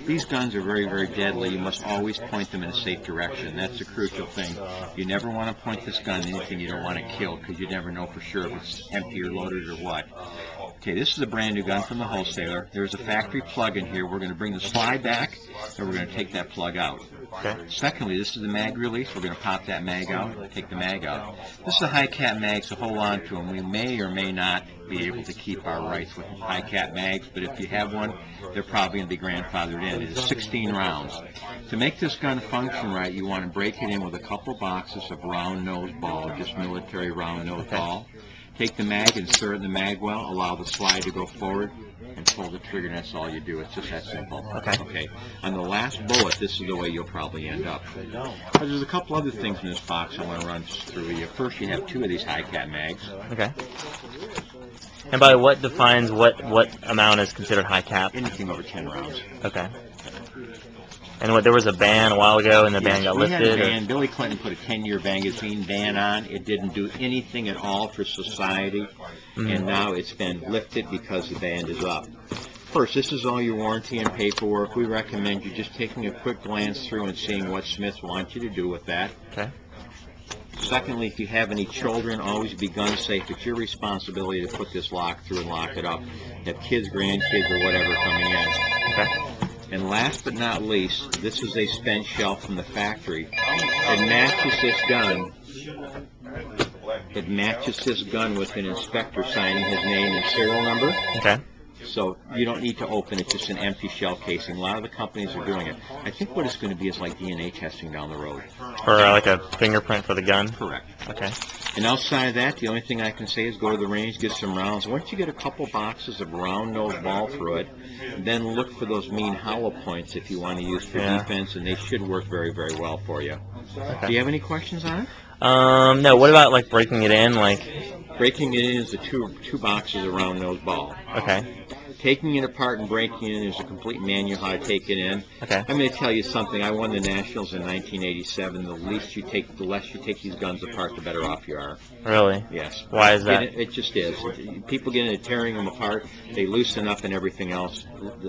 These guns are very, very deadly. You must always point them in a safe direction. That's the crucial thing. You never want to point this gun at anything you don't want to kill, because you never know for sure if it's empty or loaded or what. Okay, this is a brand new gun from the wholesaler. There's a factory plug in here. We're going to bring the slide back, and we're going to take that plug out. Okay. Secondly, this is the mag release. We're going to pop that mag out and take the mag out. This is a high cap mag, so hold on to them. We may or may not be able to keep our rights with high cap mags, but if you have one, they're probably going to be grandfathered in. It is 16 rounds. To make this gun function right, you want to break it in with a couple boxes of round nose ball, just military round nose ball. Take the mag, insert it in the mag well, allow the slide to go forward, and pull the trigger, and that's all you do. It's just that simple. Okay. On the last bullet, this is the way you'll probably end up. But there's a couple other things in this box I want to run through you. First, you have 2 of these high cap mags. Okay. And by what defines what amount is considered high cap? Anything over 10 rounds. Okay. And there was a ban a while ago, and the ban got lifted? We had a ban. Billy Clinton put a 10-year magazine ban on. It didn't do anything at all for society, and now it's been lifted because the ban is up. First, this is all your warranty and paperwork. We recommend you just taking a quick glance through and seeing what Smith wants you to do with that. Okay. Secondly, if you have any children, always be gun safe. It's your responsibility to put this lock through and lock it up. You have kids, grandkids, or whatever coming in. Okay. And last but not least, this is a spent shell from the factory. It matches this gun. It matches this gun with an inspector signing his name and serial number. Okay. So you don't need to open it, just an empty shell casing. A lot of the companies are doing it. I think what it's going to be is like DNA testing down the road. Or like a fingerprint for the gun? Correct. Okay. And outside of that, the only thing I can say is go to the range, get some rounds. Once you get a couple boxes of round nose ball through it, then look for those mean hollow points if you want to use for defense, and they should work very, very well for you. Okay. Do you have any questions on it? No. What about like breaking it in? Breaking it in is the two boxes of round nose ball. Okay. Taking it apart and breaking it in is a complete manual how to take it in. Okay. I'm going to tell you something. I won the Nationals in 1987. The less you take these guns apart, the better off you are. Really? Yes. Why is that? It just is. People get into tearing them apart. They loosen up and everything else.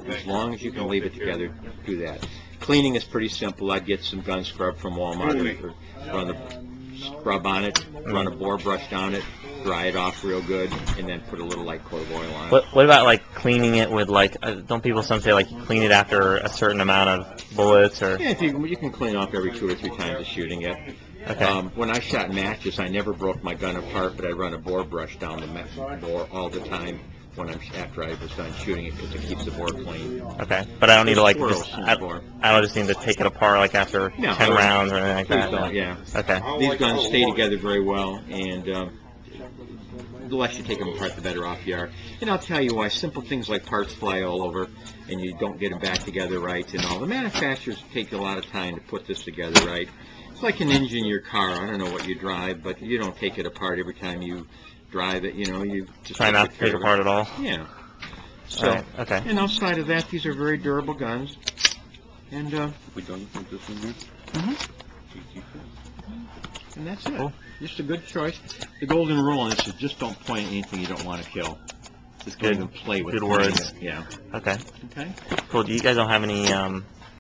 As long as you can leave it together, do that. Cleaning is pretty simple. I'd get some gun scrub from Walmart, or run the scrub on it, run a bore brush down it, dry it off real good, and then put a little light coat of oil on it. What about like cleaning it with don't people some say like you clean it after a certain amount of bullets or? Yeah, you can clean off every 2 or 3 times of shooting it. Okay. When I shot matches, I never broke my gun apart, but I run a bore brush down the bore all the time after I was done shooting it, because it keeps the bore clean. Okay, but I don't need to I don't just need to take it apart like after 10 rounds or anything like that. Don't, yeah. Okay. These guns stay together very well, and the less you take them apart, the better off you are. And I'll tell you why. Simple things like parts fly all over, and you don't get them back together right, and all. The manufacturers take a lot of time to put this together right. It's like an engine in your car. I don't know what you drive, but you don't take it apart every time you drive it. You just try not to take it apart at all. Yeah. So, right. Okay. And outside of that, these are very durable guns. And we don't put this in there. And that's it. Cool. Just a good choice. The golden rule on this is just don't point at anything you don't want to kill. Just don't even play with good words. Yeah. Okay. Okay. Cool. Do you guys don't have any